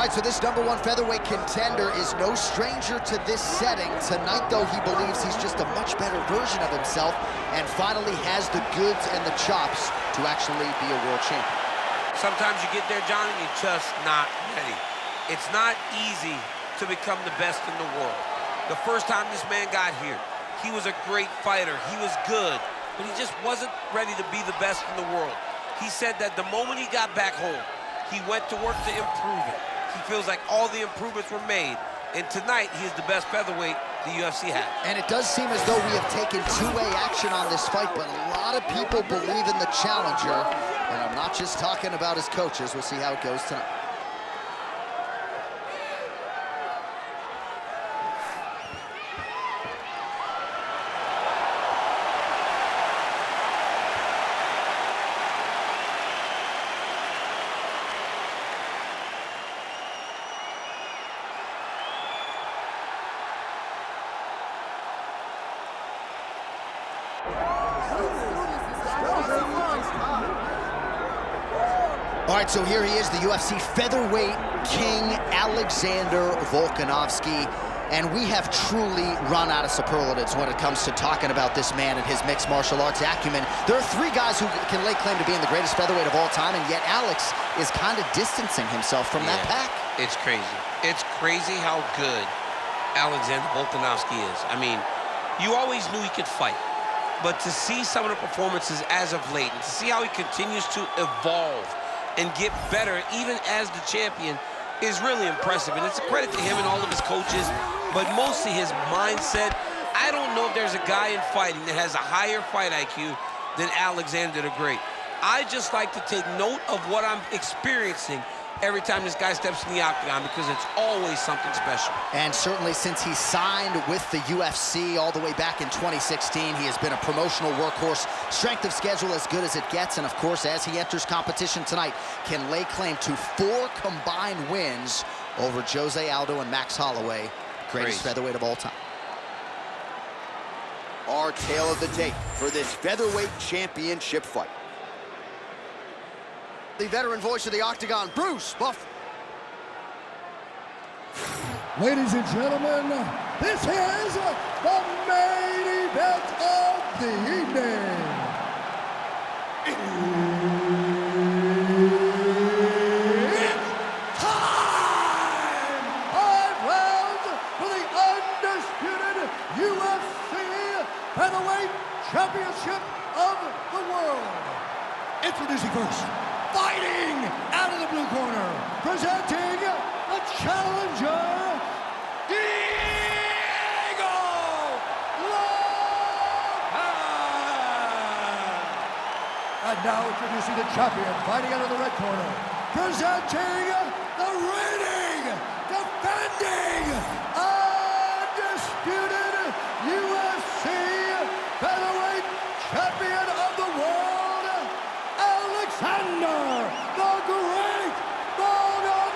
All right, so this #1 featherweight contender is no stranger to this setting. Tonight, though, he believes he's just a much better version of himself and finally has the goods and the chops to actually be a world champion. Sometimes you get there, Johnny, you're just not ready. It's not easy to become the best in the world. The first time this man got here, he was a great fighter. He was good, but he just wasn't ready to be the best in the world. He said that the moment he got back home, he went to work to improve it. He feels like all the improvements were made. And tonight, he is the best featherweight the UFC has. And it does seem as though we have taken two-way action on this fight, but a lot of people believe in the challenger. And I'm not just talking about his coaches. We'll see how it goes tonight. All right, so here he is, the UFC featherweight king, Alexander Volkanovski. And we have truly run out of superlatives when it comes to talking about this man and his mixed martial arts acumen. There are three guys who can lay claim to being the greatest featherweight of all time, and yet Alex is kind of distancing himself from that pack. It's crazy. It's crazy how good Alexander Volkanovski is. I mean, you always knew he could fight. But to see some of the performances as of late, and to see how he continues to evolve and get better, even as the champion, is really impressive. And it's a credit to him and all of his coaches, but mostly his mindset. I don't know if there's a guy in fighting that has a higher fight IQ than Alexander the Great. I just like to take note of what I'm experiencing every time this guy steps in the octagon, because it's always something special. And certainly since he signed with the UFC all the way back in 2016, he has been a promotional workhorse, strength of schedule as good as it gets, and of course, as he enters competition tonight, can lay claim to 4 combined wins over Jose Aldo and Max Holloway, greatest featherweight of all time. Our tale of the tape for this featherweight championship fight. The veteran voice of the octagon, Bruce Buff. Ladies and gentlemen, this is the main event of the evening. It's time! 5 rounds for the undisputed UFC Featherweight Championship of the world. Introducing first, fighting out of the blue corner, presenting the challenger, Diego Lopes! And now introducing the champion, fighting out of the red corner, presenting the reigning, defending, undisputed UFC Featherweight Champion of the world, Alexander the Great Volkanovski!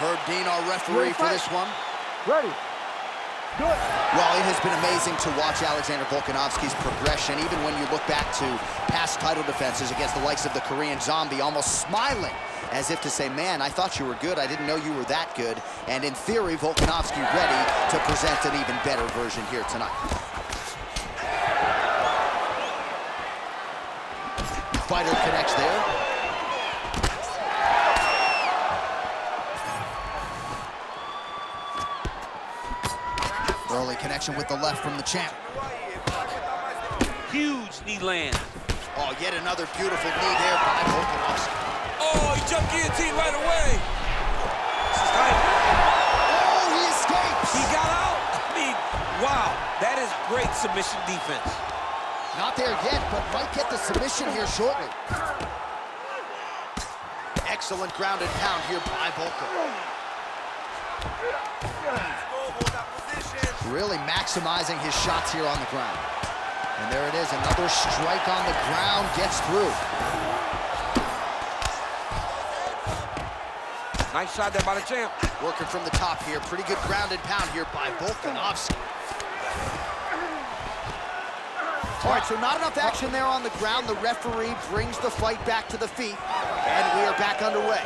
Herb Dean, our referee for this one. Ready. Good. Well, it has been amazing to watch Alexander Volkanovski's progression, even when you look back to past title defenses against the likes of the Korean Zombie, almost smiling as if to say, man, I thought you were good. I didn't know you were that good. And in theory, Volkanovski ready to present an even better version here tonight. Fighter connects there. Early connection with the left from the champ. Huge knee land. Oh, yet another beautiful knee there by Volkanovski. Oh, he jumped guillotine right away. This is tight. Oh, he escapes. He got out. I mean, wow, that is great submission defense. Not there yet, but might get the submission here shortly. Excellent ground and pound here by Volka. Really maximizing his shots here on the ground. And there it is, another strike on the ground, gets through. Nice shot there by the champ. Working from the top here, pretty good ground and pound here by Volkanovski. All right, so not enough action there on the ground. The referee brings the fight back to the feet, and we are back underway.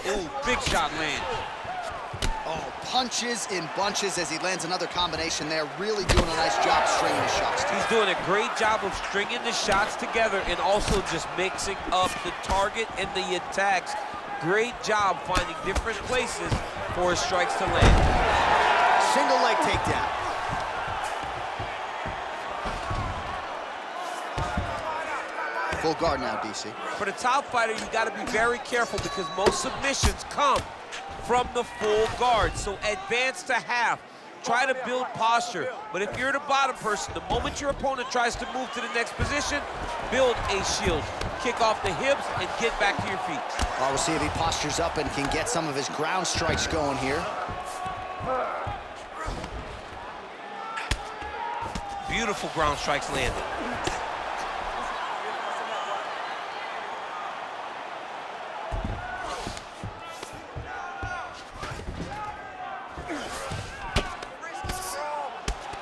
Ooh, big shot land. Oh, punches in bunches as he lands another combination there. Really doing a nice job stringing his shots together. He's doing a great job of stringing the shots together and also just mixing up the target and the attacks. Great job finding different places for his strikes to land. Single leg takedown. Full guard now, DC. For the top fighter, you got to be very careful because most submissions come from the full guard. So advance to half. Try to build posture. But if you're the bottom person, the moment your opponent tries to move to the next position, build a shield. Kick off the hips and get back to your feet. Well, we'll see if he postures up and can get some of his ground strikes going here. Beautiful ground strikes landed.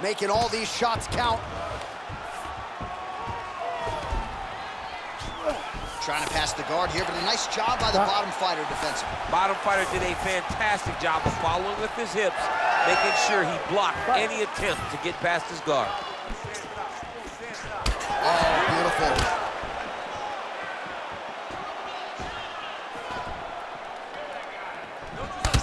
Making all these shots count. Trying to pass the guard here, but a nice job by the bottom fighter defensively. Bottom fighter did a fantastic job of following with his hips, making sure he blocked any attempt to get past his guard. Oh, beautiful.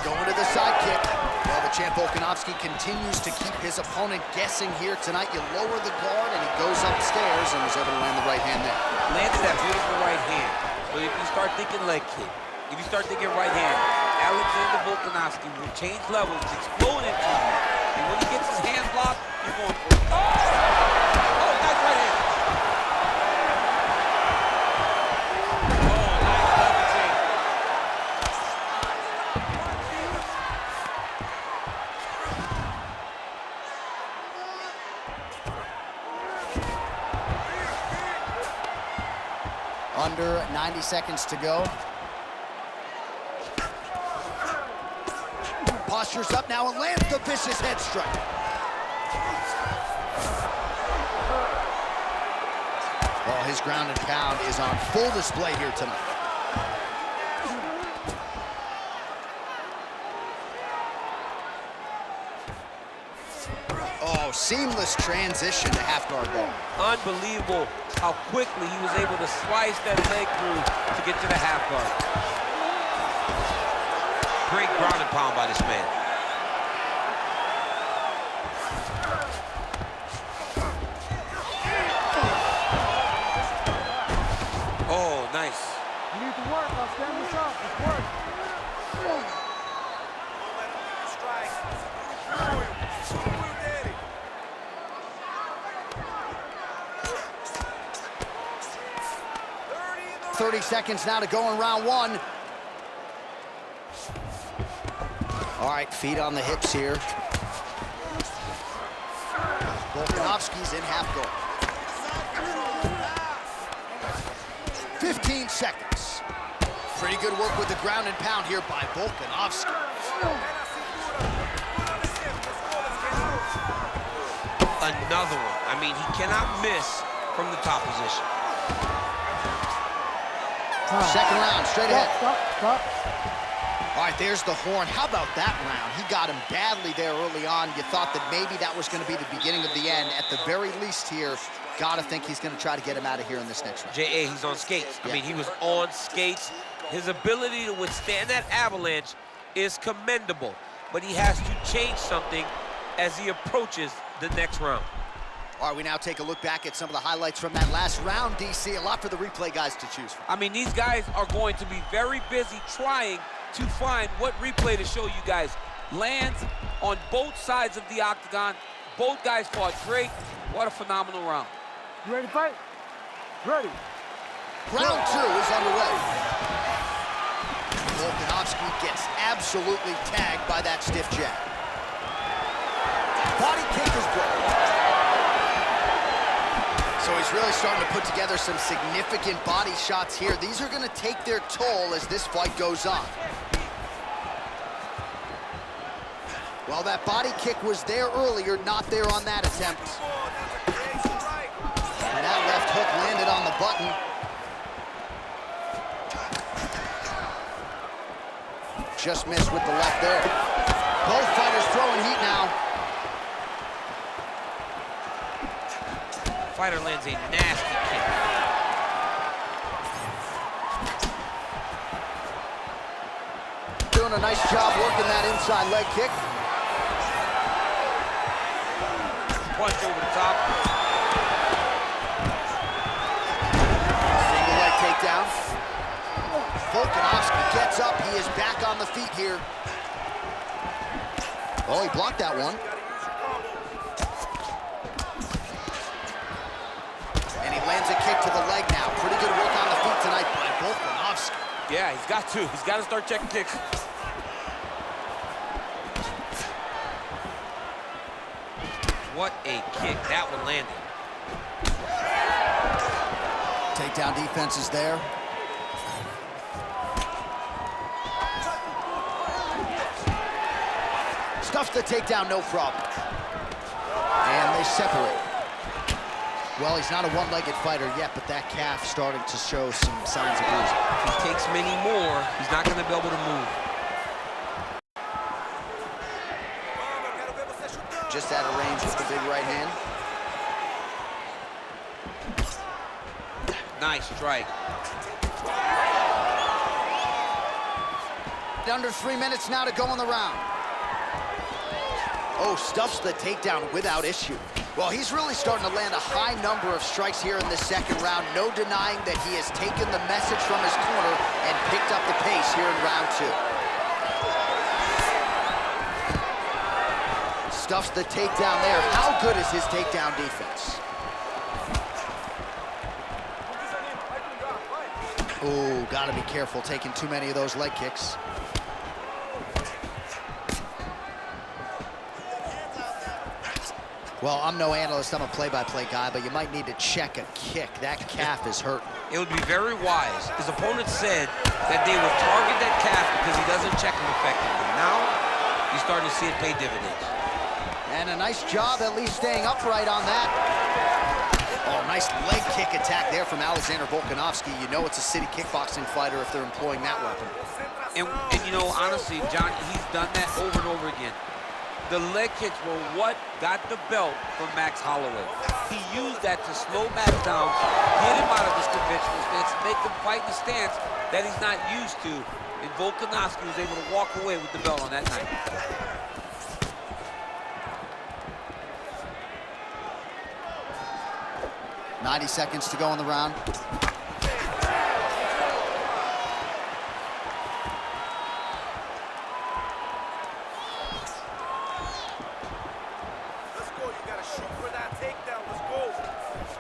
Going to the side kick. Well, the champ Volkanovski continues to keep his opponent guessing here tonight. You lower the guard, and he goes upstairs and was able to land the right hand there. Landed that beautiful right hand. But if you start thinking leg kick, if you start thinking right hand, Alexander Volkanovski will change levels, explode into you. And when he gets his hand blocked, you're going, oh, nice right hand. Oh, nice double change. Under 90 seconds to go. Postures up now and lands the vicious head strike. Oh, his ground and pound is on full display here tonight. Oh, seamless transition to half guard there. Unbelievable how quickly he was able to slice that leg through to get to the half guard. Great ground and pound by this man. Oh, nice. You need to work. I'll stand this up. It's work. 30 seconds now to go in round one. All right, feet on the hips here. Volkanovski's in half guard. 15 seconds. Pretty good work with the ground and pound here by Volkanovski. Another one. I mean, he cannot miss from the top position. Second round, straight ahead. Stop. All right, there's the horn. How about that round? He got him badly there early on. You thought that maybe that was going to be the beginning of the end. At the very least here, got to think he's going to try to get him out of here in this next round. J.A., he's on skates. Yeah. I mean, he was on skates. His ability to withstand that avalanche is commendable, but he has to change something as he approaches the next round. All right, we now take a look back at some of the highlights from that last round, DC. A lot for the replay guys to choose from. I mean, these guys are going to be very busy trying to find what replay to show you guys. Lands on both sides of the octagon. Both guys fought great. What a phenomenal round. You ready to fight? Ready. Round two is underway. Volkanovski gets absolutely tagged by that stiff jab. Body kick is broken. So he's really starting to put together some significant body shots here. These are going to take their toll as this fight goes on. Well, that body kick was there earlier, not there on that attempt. And that left hook landed on the button. Just missed with the left there. Both fighters throwing heat now. Fighter lands a nasty kick. Doing a nice job working that inside leg kick. Punch over the top. Single leg takedown. Volkanovski gets up. He is back on the feet here. Oh, he blocked that one. And he lands a kick to the leg now. Pretty good work on the feet tonight by Volkanovski. Yeah, he's got to. He's got to start checking kicks. What a kick. That one landed. Takedown defense is there. Stuffs the takedown, no problem. And they separate. Well, he's not a one-legged fighter yet, but that calf starting to show some signs of bruising. If he takes many more, he's not going to be able to move. Just out of range with the big right hand. Nice strike. Under 3 minutes now to go in the round. Oh, stuffs the takedown without issue. Well, he's really starting to land a high number of strikes here in the second round. No denying that he has taken the message from his corner and picked up the pace here in round 2. Stuffs the takedown there. How good is his takedown defense? Oh, gotta be careful taking too many of those leg kicks. Well, I'm no analyst, I'm a play-by-play guy, but you might need to check a kick. That calf is hurting. It would be very wise. His opponent said that they would target that calf because he doesn't check him effectively. Now, you're starting to see it pay dividends. And a nice job at least staying upright on that. Oh, nice leg kick attack there from Alexander Volkanovski. You know it's a city kickboxing fighter if they're employing that weapon. And you know, honestly, John, he's done that over and over again. The leg kicks were what got the belt from Max Holloway. He used that to slow Max down, get him out of his conventional stance, make him fight in the stance that he's not used to. And Volkanovski was able to walk away with the belt on that night. 90 seconds to go in the round.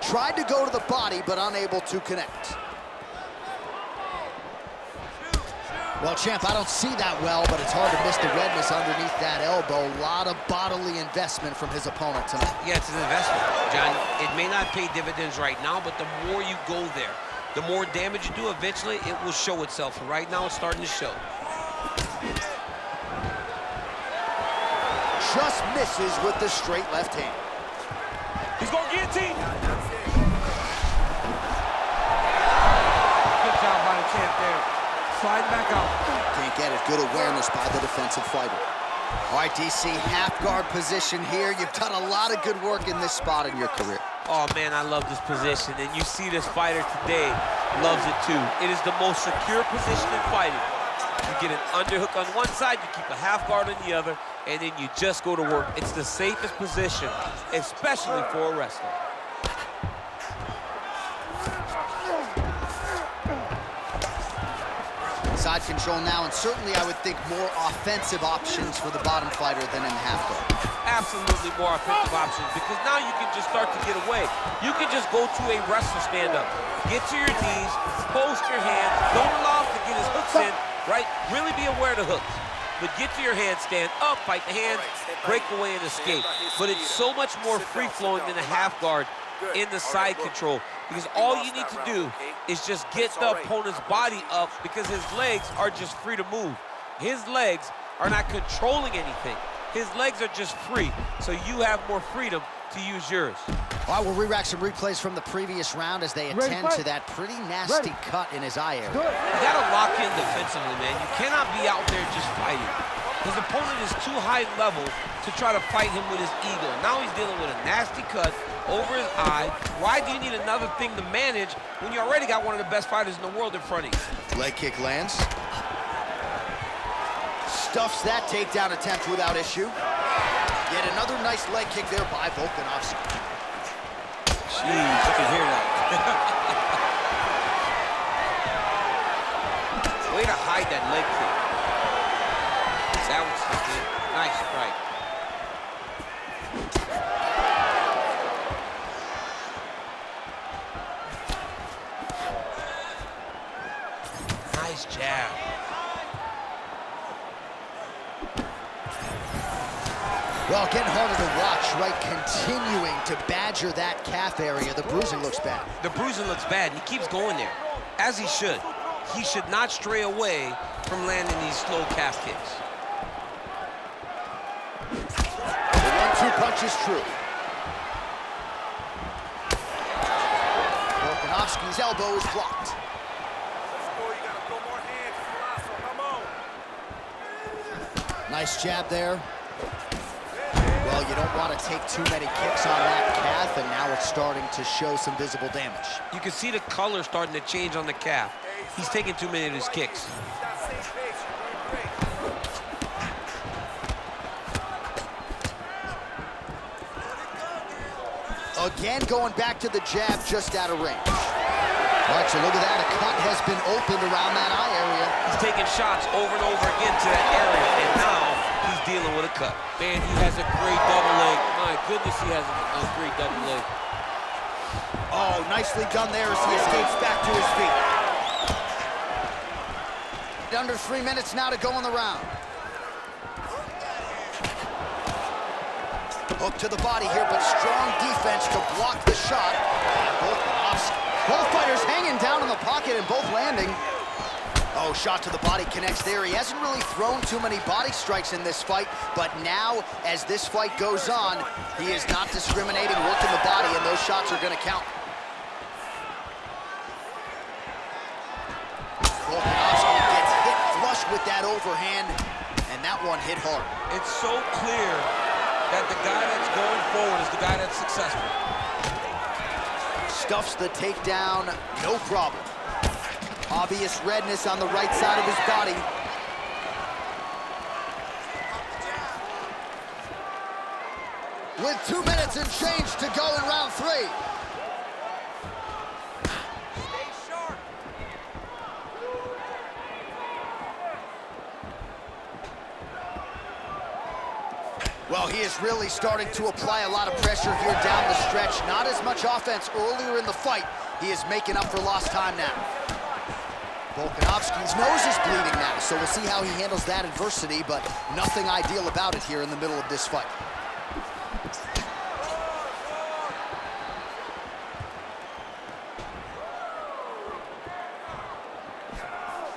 Tried to go to the body, but unable to connect. Well, champ, I don't see that well, but it's hard to miss the redness underneath that elbow. A lot of bodily investment from his opponent tonight. Yeah, it's an investment, John. It may not pay dividends right now, but the more you go there, the more damage you do, eventually it will show itself. And right now, it's starting to show. Just misses with the straight left hand. He's going to guillotine. Good job by the champ there. Slide back out. Can't get it. Good awareness by the defensive fighter. All right, DC, half guard position here. You've done a lot of good work in this spot in your career. Oh, man, I love this position. And you see this fighter today loves it, too. It is the most secure position in fighting. You get an underhook on one side, you keep a half guard on the other, and then you just go to work. It's the safest position, especially for a wrestler. Side control now, and certainly I would think more offensive options for the bottom fighter than in the half guard. Absolutely more offensive options, because now you can just start to get away. You can just go to a wrestler stand-up. Get to your knees, post your hands, don't allow him to get his hooks in, right? Really be aware of the hooks. But get to your hands, stand up, fight the hands, break away and escape. But it's so much more free-flowing than a half guard in the side control, because all you need to do is just get the opponent's body up, because his legs are just free to move. His legs are not controlling anything. His legs are just free, so you have more freedom to use yours. All right, we'll re-rack some replays from the previous round as they attend to that pretty nasty cut in his eye area. You gotta lock in defensively, man. You cannot be out there just fighting. His opponent is too high level to try to fight him with his ego. Now he's dealing with a nasty cut over his eye. Why do you need another thing to manage when you already got one of the best fighters in the world in front of you? Leg kick lands. Stuffs that takedown attempt without issue. Yet another nice leg kick there by Volkanovski. Jeez, you can hear that. Way to hide that leg kick. That was good. Nice strike. Nice jab. Well, getting harder to watch, right? Continuing to badger that calf area. The bruising looks bad. The bruising looks bad, and he keeps going there, as he should. He should not stray away from landing these slow calf kicks. The 1-2 punch is true. Volkanovski's elbow is blocked. Nice jab there. Well, you don't want to take too many kicks on that calf, and now it's starting to show some visible damage. You can see the color starting to change on the calf. He's taking too many of his kicks. Again, going back to the jab just out of range. All right, so look at that. A cut has been opened around that eye area. He's taking shots over and over again to that area, and now he's dealing with a cut. Man, he has a great double leg. My goodness, he has a great double leg. Oh, nicely done there as he escapes back to his feet. Under 3 minutes now to go in the round. Hook to the body here, but strong defense to block the shot. Both fighters hanging down in the pocket and both landing. Oh, shot to the body connects there. He hasn't really thrown too many body strikes in this fight, but now, as this fight goes on, he is not discriminating, working the body, and those shots are going to count. Volkanovski gets hit flush with that overhand, and that one hit hard. It's so clear that the guy that's going forward is the guy that's successful. Stuffs the takedown, no problem. Obvious redness on the right side of his body. With 2 minutes and change to go in round 3. Stay sharp. Well, he is really starting to apply a lot of pressure here down the stretch. Not as much offense earlier in the fight. He is making up for lost time now. Volkanovski's nose is bleeding now, so we'll see how he handles that adversity, but nothing ideal about it here in the middle of this fight.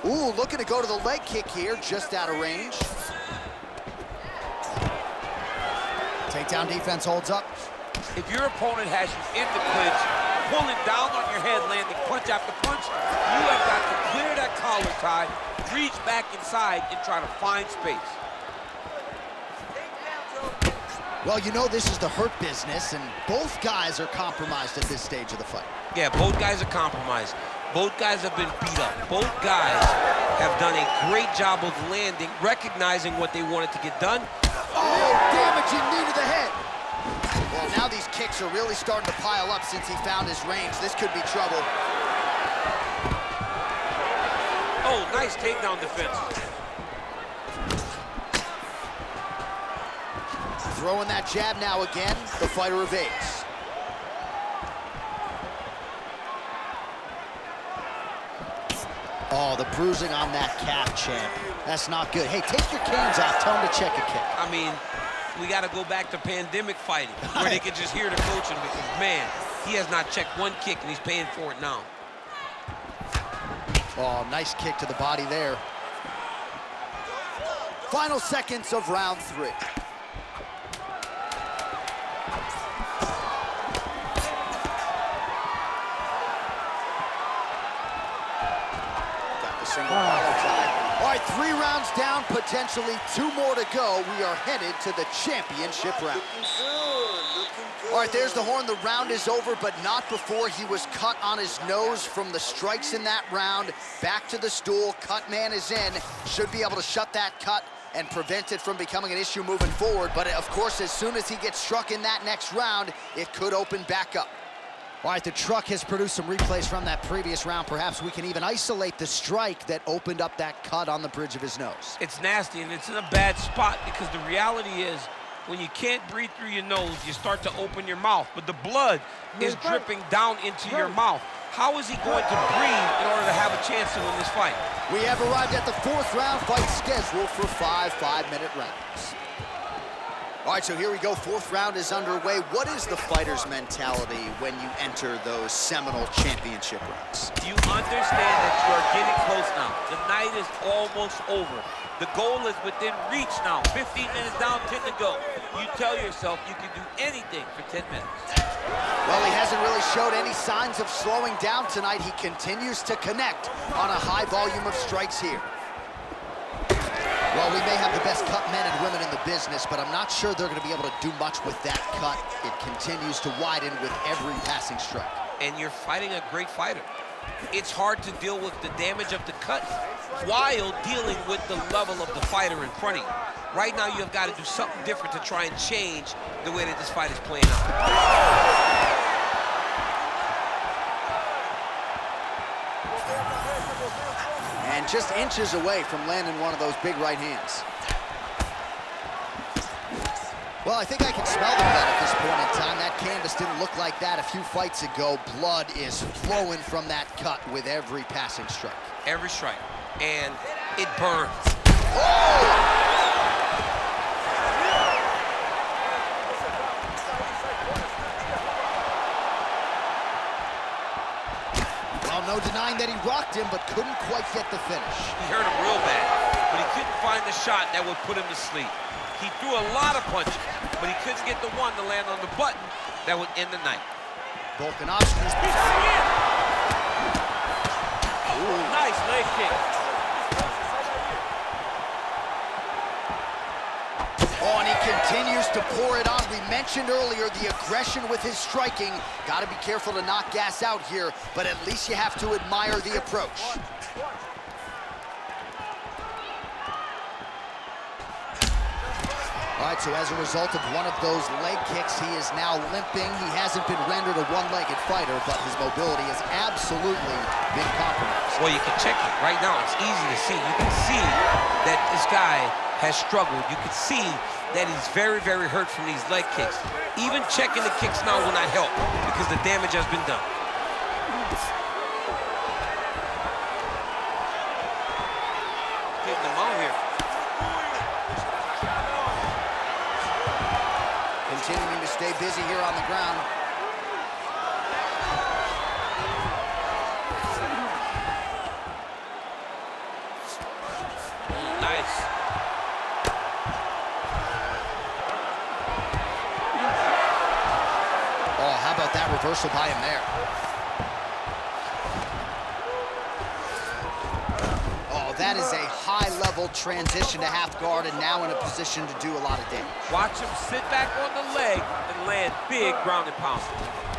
Ooh, looking to go to the leg kick here, just out of range. Takedown defense holds up. If your opponent has you in the clinch, pulling down on your head, landing punch after punch, you have got to clear that collar tie, reach back inside, and try to find space. Well, you know this is the hurt business, and both guys are compromised at this stage of the fight. Yeah, both guys are compromised. Both guys have been beat up. Both guys have done a great job of landing, recognizing what they wanted to get done. Oh, damaging knee to the head. Well, now these kicks are really starting to pile up since he found his range. This could be trouble. Oh, nice takedown defense. Throwing that jab now again. The fighter evades. Oh, the bruising on that calf, champ. That's not good. Hey, take your canes off. Tell him to check a kick. I mean, we got to go back to pandemic fighting, where they could just hear the coaching, because, man, he has not checked one kick, and he's paying for it now. Oh, nice kick to the body there. Final seconds of round 3. a single collar tie. All right, 3 rounds down, potentially 2 more to go. We are headed to the championship round. All right, there's the horn. The round is over, but not before he was cut on his nose from the strikes in that round. Back to the stool. Cut man is in. Should be able to shut that cut and prevent it from becoming an issue moving forward. But, of course, as soon as he gets struck in that next round, it could open back up. All right, the truck has produced some replays from that previous round. Perhaps we can even isolate the strike that opened up that cut on the bridge of his nose. It's nasty, and it's in a bad spot because the reality is when you can't breathe through your nose, you start to open your mouth, but the blood is dripping down into your mouth. How is he going to breathe in order to have a chance to win this fight? We have arrived at the 4th round, fight scheduled for 5 5-minute rounds. All right, so here we go. 4th round is underway. What is the fighter's mentality when you enter those seminal championship rounds? You understand that you are getting close now. The night is almost over. The goal is within reach now. 15 minutes down, 10 to go. You tell yourself you can do anything for 10 minutes. Well, he hasn't really showed any signs of slowing down tonight. He continues to connect on a high volume of strikes here. Well, we may have the best cut men and women in the business, but I'm not sure they're going to be able to do much with that cut. It continues to widen with every passing strike. And you're fighting a great fighter. It's hard to deal with the damage of the cut while dealing with the level of the fighter in front of you. Right now, you've got to do something different to try and change the way that this fight is playing out. And just inches away from landing one of those big right hands. Well, I think I can smell the blood at this point in time. That canvas didn't look like that a few fights ago. Blood is flowing from that cut with every passing strike. Every strike. And it burns. Oh! No denying that he rocked him, but couldn't quite get the finish. He hurt him real bad, but he couldn't find the shot that would put him to sleep. He threw a lot of punches, but he couldn't get the one to land on the button that would end the night. Volkanovski's... Nice leg kick. Oh, and he continues to pour it on. We mentioned earlier the aggression with his striking. Got to be careful to not gas out here, but at least you have to admire the approach. All right, so as a result of one of those leg kicks, he is now limping. He hasn't been rendered a one-legged fighter, but his mobility has absolutely been compromised. Well, you can check it right now. It's easy to see. You can see that this guy has struggled. You can see that he's very, very hurt from these leg kicks. Even checking the kicks now will not help because the damage has been done. Getting them out here. Continuing to stay busy here on the ground. Nice. Oh, how about that reversal by him there? Oh, that is a high-level transition to half guard and now in a position to do a lot of damage. Watch him sit back on the leg and land big ground and pound.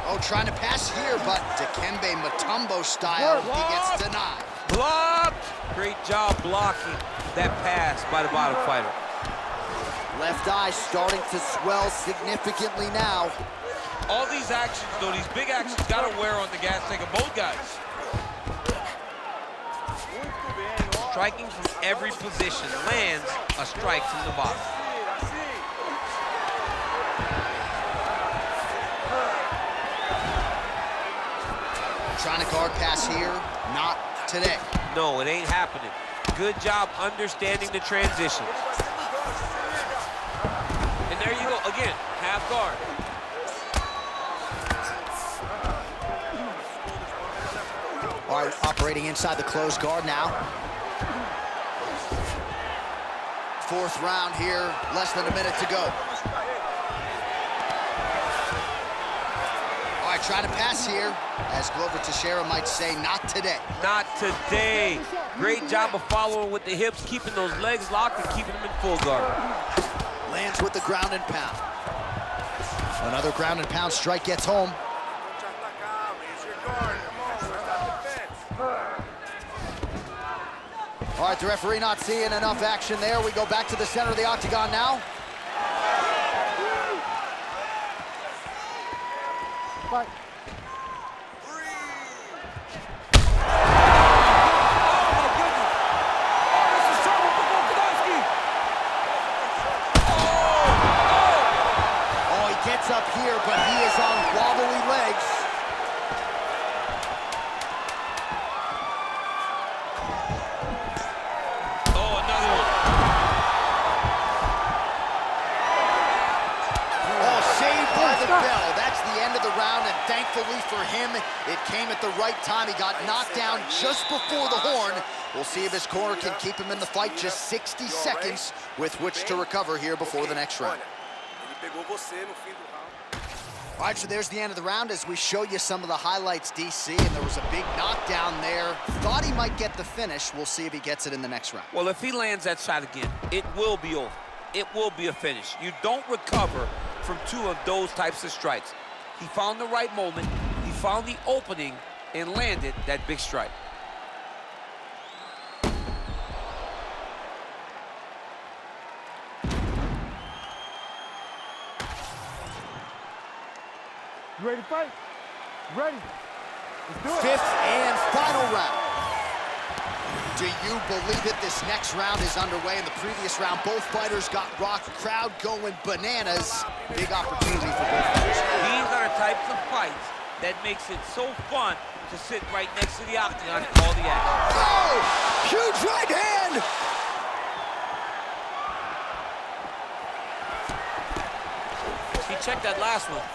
Oh, trying to pass here, but Dikembe Mutombo style, he gets denied. Blocked! Great job blocking that pass by the bottom fighter. Left eye starting to swell significantly now. All these actions, though, these big actions, got to wear on the gas tank of both guys. Striking from every position lands a strike from the bottom. Trying to guard pass here, not today. No, it ain't happening. Good job understanding the transitions. And there you go, again, half guard. All right, operating inside the closed guard now. 4th round here, less than a minute to go. All right, right, trying to pass here. As Glover Teixeira might say, not today. Not today. Great job of following with the hips, keeping those legs locked and keeping them in full guard. Lands with the ground and pound. Another ground and pound strike gets home. All right, the referee not seeing enough action there. We go back to the center of the octagon now. Fight. Up here, but he is on wobbly legs. Oh, another one. Oh, saved by the bell. That's the end of the round, and thankfully for him, it came at the right time. He got knocked down just before the horn. We'll see if his corner can keep him in the fight. Just 60 seconds with which to recover here before the next round. All right, so there's the end of the round as we show you some of the highlights, DC, and there was a big knockdown there. Thought he might get the finish. We'll see if he gets it in the next round. Well, if he lands that shot again, it will be over. It will be a finish. You don't recover from two of those types of strikes. He found the right moment, he found the opening, and landed that big strike. You ready to fight? Ready. Let's do it. Fifth and final round. Do you believe it? This next round is underway. In the previous round, both fighters got rocked. Crowd going bananas. Big opportunity for both fighters. These are the types of fights that makes it so fun to sit right next to the octagon and call the action. Oh! Huge right hand! He checked that last one.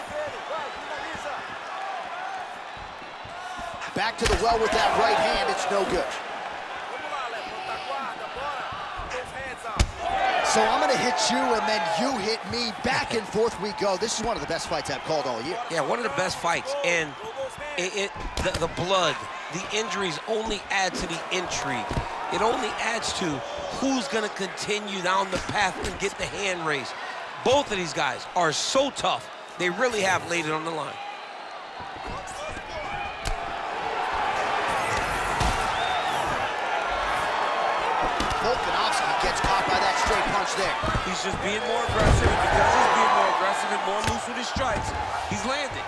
Back to the well with that right hand. It's no good. So I'm going to hit you, and then you hit me. Back and forth we go. This is one of the best fights I've called all year. Yeah, one of the best fights. And the blood, the injuries only add to the intrigue. It only adds to who's going to continue down the path and get the hand raised. Both of these guys are so tough. They really have laid it on the line. Volkanovski gets caught by that straight punch there. He's just being more aggressive, and because he's being more aggressive and more loose with his strikes, he's landing.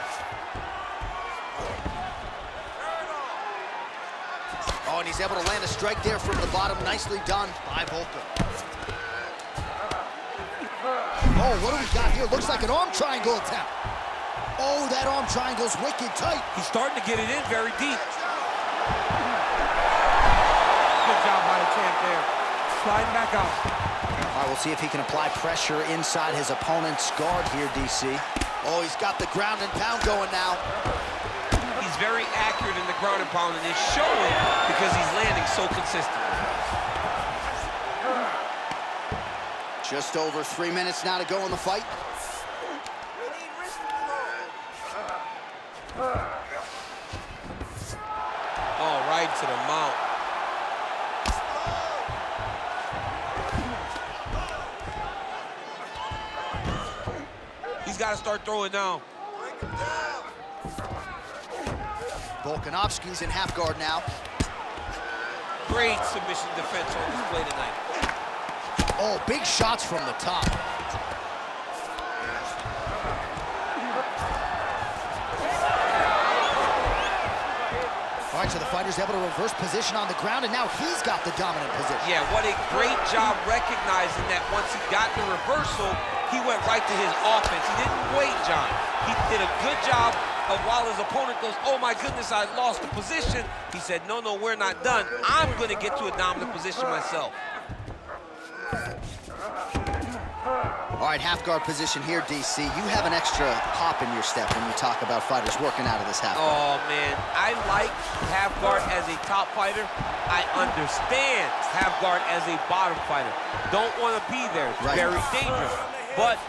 Oh, and he's able to land a strike there from the bottom. Nicely done by Volka. Oh, what do we got here? Looks like an arm triangle attempt. Oh, that arm triangle's wicked tight. He's starting to get it in very deep. Good job by the champ there. Sliding back out. All right, we'll see if he can apply pressure inside his opponent's guard here, DC. Oh, he's got the ground and pound going now. He's very accurate in the ground and pound, and it's showing because he's landing so consistently. Just over 3 minutes now to go in the fight. Oh, right to the mount. He's got to start throwing now. Volkanovski's in half guard now. Great submission defense on display tonight. Oh, big shots from the top. All right, so the fighter's able to reverse position on the ground, and now he's got the dominant position. Yeah, what a great job recognizing that once he got the reversal, he went right to his offense. He didn't wait, John. He did a good job of while his opponent goes, oh my goodness, I lost the position. He said, no, no, we're not done. I'm gonna get to a dominant position myself. All right, half guard position here, DC. You have an extra hop in your step when you talk about fighters working out of this half guard. Oh man, I like half guard as a top fighter. I understand half guard as a bottom fighter. Don't want to be there. It's Right. very dangerous. But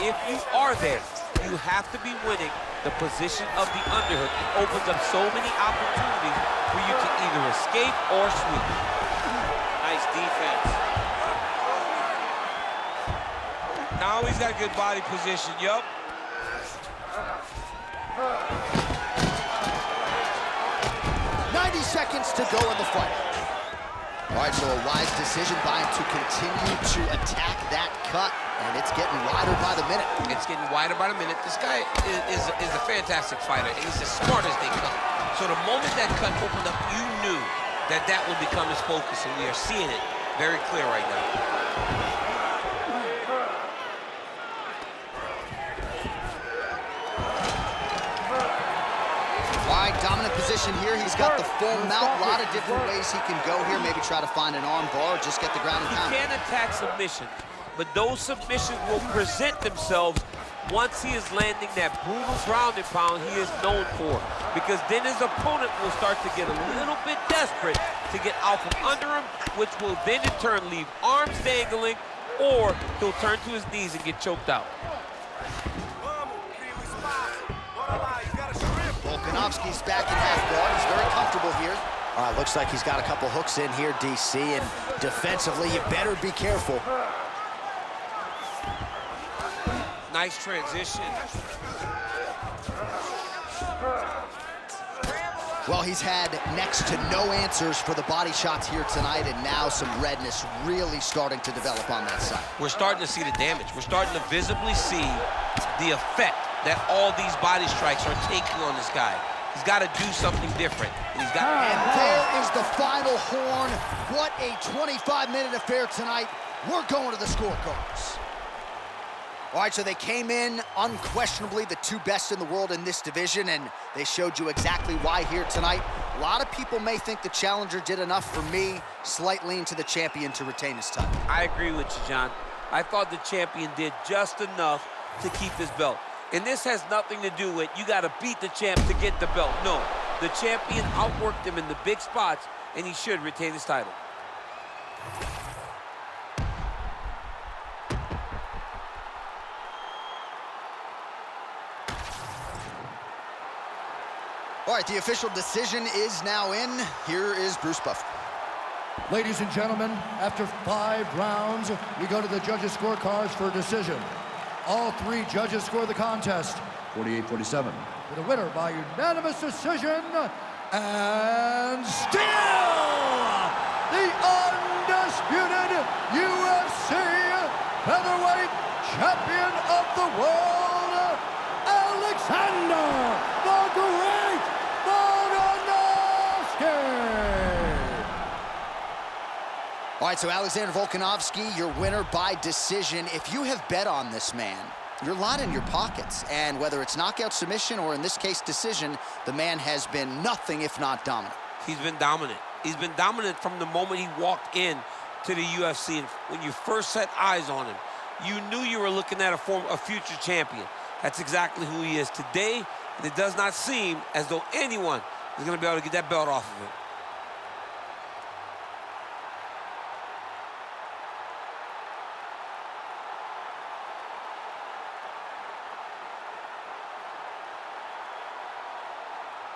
if you are there, you have to be winning the position of the underhook. It opens up so many opportunities for you to either escape or sweep. Nice defense. Now he's got good body position, yup. 90 seconds to go in the fight. All right, so a wise decision by him to continue to attack that cut, and it's getting wider by the minute. It's getting wider by the minute. This guy is a fantastic fighter, and he's as smart as they come. So the moment that cut opened up, you knew that that would become his focus, and we are seeing it very clear right now. All right, dominant position here. He's got the full mount. A lot of different ways he can go here. Maybe try to find an arm bar or just get the ground and pound. He can attack submission, but those submissions will present themselves once he is landing that brutal ground and pound he is known for. Because then his opponent will start to get a little bit desperate to get out from under him, which will then in turn leave arms dangling, or he'll turn to his knees and get choked out. Volkanovski's back in half guard. He's very comfortable here. All right, looks like he's got a couple hooks in here, DC, and defensively, you better be careful. Nice transition. Well, he's had next to no answers for the body shots here tonight, and now some redness really starting to develop on that side. We're starting to see the damage. We're starting to visibly see the effect that all these body strikes are taking on this guy. He's got to do something different. And there is the final horn. What a 25-minute affair tonight. We're going to the scorecards. All right, so they came in unquestionably the two best in the world in this division, and they showed you exactly why here tonight. A lot of people may think the challenger did enough. For me, slight lean to the champion to retain his title. I agree with you, John. I thought the champion did just enough to keep his belt. And this has nothing to do with you got to beat the champ to get the belt. No, the champion outworked him in the big spots, and he should retain his title. All right, the official decision is now in. Here is Bruce Buffer. Ladies and gentlemen, after 5 rounds, we go to the judges' scorecards for a decision. All 3 judges score the contest 48-47. For the winner by unanimous decision, and still the undisputed UFC featherweight champion of the world, Alexander the Great Volkanovski. All right, so Alexander Volkanovski, your winner by decision. If you have bet on this man, you're a lot in your pockets. And whether it's knockout, submission, or in this case, decision, the man has been nothing if not dominant. He's been dominant. He's been dominant from the moment he walked in to the UFC. And when you first set eyes on him, you knew you were looking at a future champion. That's exactly who he is today. And it does not seem as though anyone is going to be able to get that belt off of him.